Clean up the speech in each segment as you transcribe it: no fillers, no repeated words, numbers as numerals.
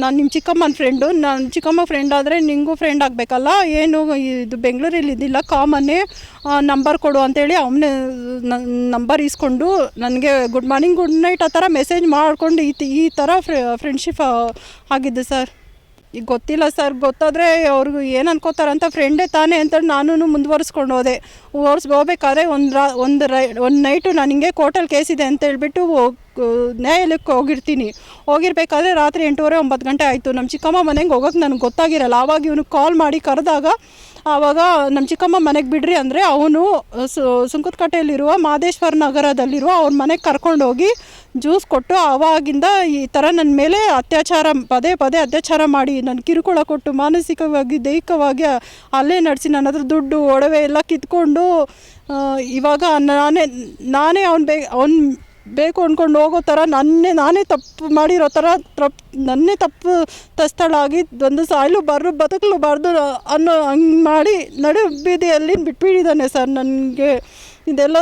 ನಾನು ನಿಮ್ಮ ಚಿಕ್ಕಮ್ಮನ ಫ್ರೆಂಡು, ನಾನು ಚಿಕ್ಕಮ್ಮ ಫ್ರೆಂಡ್ ಆದರೆ ನಿಮಗೂ ಫ್ರೆಂಡ್ ಆಗಬೇಕಲ್ಲ, ಏನು ಇದು ಬೆಂಗಳೂರಲ್ಲಿ ಇದ್ದಿಲ್ಲ ಕಾಮನ್ನೇ ನಂಬರ್ ಕೊಡು ಅಂತೇಳಿ ಅವನೇ ನಂಬರ್ ಇಸ್ಕೊಂಡು ನನಗೆ ಗುಡ್ ಮಾರ್ನಿಂಗ್ ಗುಡ್ ನೈಟ್ ಆ ಥರ ಮೆಸೇಜ್ ಮಾಡಿಕೊಂಡು ಈ ಥರ ಫ್ರೆಂಡ್ಶಿಪ್ ಆಗಿದ್ದು ಸರ್. ಈಗ ಗೊತ್ತಿಲ್ಲ ಸರ್, ಗೊತ್ತಾದರೆ ಅವ್ರಿಗೂ ಏನು ಅನ್ಕೋತಾರೆ ಅಂತ, ಫ್ರೆಂಡೇ ತಾನೇ ಅಂತೇಳಿ ನಾನು ಮುಂದುವರಿಸ್ಕೊಂಡು ಹೋಗ್ಬೇಕಾದ್ರೆ ಒಂದು ನೈಟು ನಾನು ಹಿಂಗೆ ಕೋರ್ಟಲ್ಲಿ ಕೇಸ್ ಇದೆ ಅಂತ ಹೇಳ್ಬಿಟ್ಟು ನ್ಯಾಯಾಲಯಕ್ಕೆ ಹೋಗಿರ್ಬೇಕಾದ್ರೆ ರಾತ್ರಿ 8:30 9 ಗಂಟೆ ಆಯಿತು. ನಮ್ಮ ಚಿಕ್ಕಮ್ಮ ಮನೆಗೆ ಹೋಗೋಕ್ಕೆ ನನಗೆ ಗೊತ್ತಾಗಿರಲ್ಲ. ಆವಾಗ ಇವನು ಕಾಲ್ ಮಾಡಿ ಕರೆದಾಗ ಆವಾಗ ನಮ್ಮ ಚಿಕ್ಕಮ್ಮ ಮನೆಗೆ ಬಿಡ್ರಿ ಅಂದರೆ ಅವನು ಸುಂಕದಕಟ್ಟೆಯಲ್ಲಿರುವ ಮಹದೇಶ್ವರ ನಗರದಲ್ಲಿರುವ ಅವ್ರ ಮನೆಗೆ ಕರ್ಕೊಂಡೋಗಿ ಜ್ಯೂಸ್ ಕೊಟ್ಟು ಆವಾಗಿಂದ ಈ ಥರ ನನ್ನ ಮೇಲೆ ಪದೇ ಅತ್ಯಾಚಾರ ಮಾಡಿ ನನ್ನ ಕಿರುಕುಳ ಕೊಟ್ಟು ಮಾನಸಿಕವಾಗಿ ದೈಹಿಕವಾಗಿ ಅಲ್ಲೇ ನಡೆಸಿ ನನ್ನ ಹತ್ರ ದುಡ್ಡು ಒಡವೆ ಎಲ್ಲ ಕಿತ್ಕೊಂಡು ಇವಾಗ ನಾನೇ ಅವ್ನು ಬೇಕು ಅಂದ್ಕೊಂಡು ಹೋಗೋ ಥರ ನಾನೇ ತಪ್ಪು ಮಾಡಿರೋ ಥರ ನನ್ನೇ ತಪ್ಪು ತಸ್ಥಳಾಗಿ ಒಂದು ಸಾಯಲು ಬದುಕಲೂಬಾರ್ದು ಅನ್ನೋ ಹಂಗೆ ಮಾಡಿ ನಡು ಬೀದಿಯಲ್ಲಿ ಬಿಟ್ಬಿಟ್ಟಿದ್ದಾನೆ ಸರ್. ನನಗೆ ಇದೆಲ್ಲ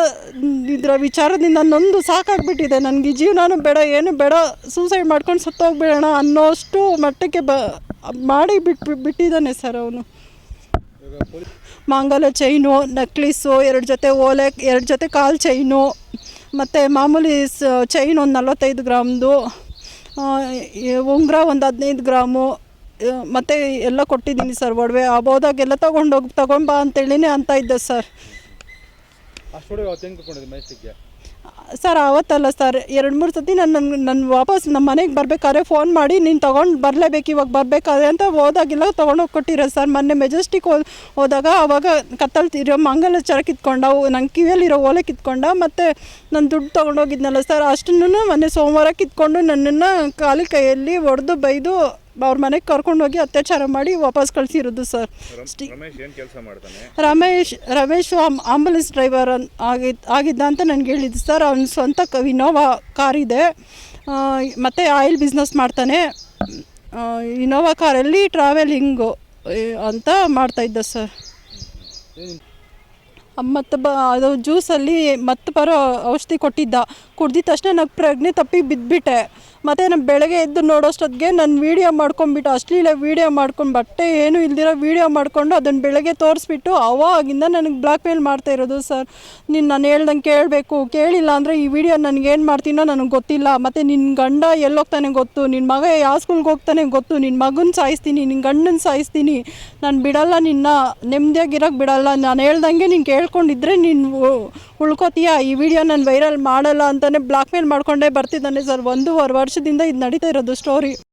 ಇದರ ವಿಚಾರದಿಂದ ನೊಂದು ಸಾಕಾಗ್ಬಿಟ್ಟಿದೆ. ನನಗೆ ಜೀವನನೂ ಬೇಡ, ಏನು ಬೇಡ, ಸೂಸೈಡ್ ಮಾಡ್ಕೊಂಡು ಸತ್ತೋಗ್ಬಿಡೋಣ ಅನ್ನೋಷ್ಟು ಮಟ್ಟಕ್ಕೆ ಮಾಡಿ ಬಿಟ್ಟಿದ್ದಾನೆ ಸರ್ ಅವನು. ಮಾಂಗಲ್ಯ ಚೈನು, ನಕ್ಲೀಸು, 2 ಜೊತೆ ಓಲೆ, 2 ಜೊತೆ ಕಾಲು ಚೈನು, ಮತ್ತು ಮಾಮೂಲಿ ಚೈನ್ ಒಂದು 45 ಗ್ರಾಮ್ದು, ಉಂಗುರ ಒಂದು 15 ಗ್ರಾಮು, ಮತ್ತು ಎಲ್ಲ ಕೊಟ್ಟಿದ್ದೀನಿ ಸರ್. ಒಡವೆ ಹೋದಾಗೆಲ್ಲ ತಗೊಂಬಾ ಅಂತೇಳಿನೇ ಅಂತ ಇದ್ದೆ ಸರ್. ಸರ್ ಅವತ್ತಲ್ಲ ಸರ್, 2-3 ಸತಿ ನನ್ನ ವಾಪಸ್ ನಮ್ಮ ಮನೆಗೆ ಬರಬೇಕಾದ್ರೆ ಫೋನ್ ಮಾಡಿ ನೀನು ತೊಗೊಂಡು ಬರಲೇಬೇಕು ಇವಾಗ ಬರಬೇಕಾದ್ರೆ ಅಂತ ಹೋದಾಗೆಲ್ಲ ತೊಗೊಂಡೋಗಿ ಕೊಟ್ಟಿರೋ ಸರ್. ಮೊನ್ನೆ ಮೆಜೆಸ್ಟಿಕ್ ಹೋದಾಗ ಆವಾಗ ಕತ್ತಲ್ತಿರೋ ಮಂಗಲ ಚರ ಕಿತ್ಕೊಂಡ, ನಂಗೆ ಕಿವಿಯಲ್ಲಿರೋ ಓಲೆ ಕಿತ್ಕೊಂಡ, ಮತ್ತು ನಾನು ದುಡ್ಡು ತೊಗೊಂಡೋಗಿದ್ನಲ್ಲ ಸರ್, ಅಷ್ಟನ್ನು ಮೊನ್ನೆ ಸೋಮವಾರ ಕಿತ್ಕೊಂಡು ನನ್ನನ್ನು ಕಾಲಿ ಕೈಯಲ್ಲಿ ಹೊಡೆದು ಬೈದು ಅವ್ರ ಮನೆಗೆ ಕರ್ಕೊಂಡೋಗಿ ಅತ್ಯಾಚಾರ ಮಾಡಿ ವಾಪಸ್ ಕಳಿಸಿರೋದು ಸರ್. ರಮೇಶ್ ಆಂಬುಲೆನ್ಸ್ ಡ್ರೈವರ್ ಆಗಿದ್ದ ಅಂತ ನನಗೆ ಹೇಳಿದ್ದು ಸರ್. ಅವ್ನ ಸ್ವಂತ ಇನೋವಾ ಕಾರಿದೆ, ಮತ್ತು ಆಯಿಲ್ ಬಿಸ್ನೆಸ್ ಮಾಡ್ತಾನೆ. ಇನೋವಾ ಕಾರಲ್ಲಿ ಟ್ರಾವೆಲಿಂಗು ಅಂತ ಮಾಡ್ತಾಯಿದ್ದ ಸರ್. ಮತ್ತು ಅದು ಜ್ಯೂಸಲ್ಲಿ ಮತ್ತು ಬರೋ ಔಷಧಿ ಕೊಟ್ಟಿದ್ದ, ಕುಡ್ದಿದ ತಕ್ಷಣ ನನಗೆ ಪ್ರಜ್ಞೆ ತಪ್ಪಿ ಬಿದ್ದುಬಿಟ್ಟೆ. ಮತ್ತು ನಾನು ಬೆಳಗ್ಗೆ ಎದ್ದು ನೋಡೋಷ್ಟೊತ್ತಿಗೆ ನಾನು ವೀಡಿಯೋ ಮಾಡ್ಕೊಂಬಿಟ್ಟು, ಅಶ್ಲೀಲ ವೀಡಿಯೋ ಮಾಡ್ಕೊಂಡು, ಬಟ್ಟೆ ಏನೂ ಇಲ್ದಿರೋ ವೀಡಿಯೋ ಮಾಡಿಕೊಂಡು ಅದನ್ನು ಬೆಳಗ್ಗೆ ತೋರಿಸ್ಬಿಟ್ಟು ಅವಾಗಿಂದ ನನಗೆ ಬ್ಲ್ಯಾಕ್ ಮೇಲ್ ಮಾಡ್ತಾಯಿರೋದು ಸರ್. ನಾನು ಹೇಳ್ದಂಗೆ ಕೇಳಬೇಕು, ಕೇಳಿಲ್ಲ ಅಂದರೆ ಈ ವಿಡಿಯೋ ನನಗೇನು ಮಾಡ್ತೀನೋ ನನಗೆ ಗೊತ್ತಿಲ್ಲ, ಮತ್ತು ನಿನ್ನ ಗಂಡ ಎಲ್ಲೋಗ್ತಾನೆ ಗೊತ್ತು, ನಿನ್ನ ಮಗ ಯಾವ ಸ್ಕೂಲ್ಗೆ ಹೋಗ್ತಾನೆ ಗೊತ್ತು, ನಿನ್ನ ಮಗನ ಸಾಯಿಸ್ತೀನಿ, ನಿನ್ನ ಗಂಡನ ಸಾಯಿಸ್ತೀನಿ, ನಾನು ಬಿಡಲ್ಲ, ನಿನ್ನ ನೆಮ್ಮದಿಯಾಗಿರೋಕ್ಕೆ ಬಿಡಲ್ಲ, ನಾನು ಹೇಳ್ದಂಗೆ ನೀನು ಕೇಳ್ಕೊಂಡಿದ್ರೆ ನೀನು ಉಳ್ಕೋತೀಯ, ಈ ವಿಡಿಯೋ ನಾನು ವೈರಲ್ ಮಾಡಲ್ಲ ಅಂತಲೇ ಬ್ಲ್ಯಾಕ್ ಮೇಲ್ ಮಾಡ್ಕೊಂಡೇ ಬರ್ತಿದ್ದಾನೆ ಸರ್. 1.5 ವರ್ಷದಿಂದ ಇದು ನಡೀತಾ ಇರೋದು ಸ್ಟೋರಿ.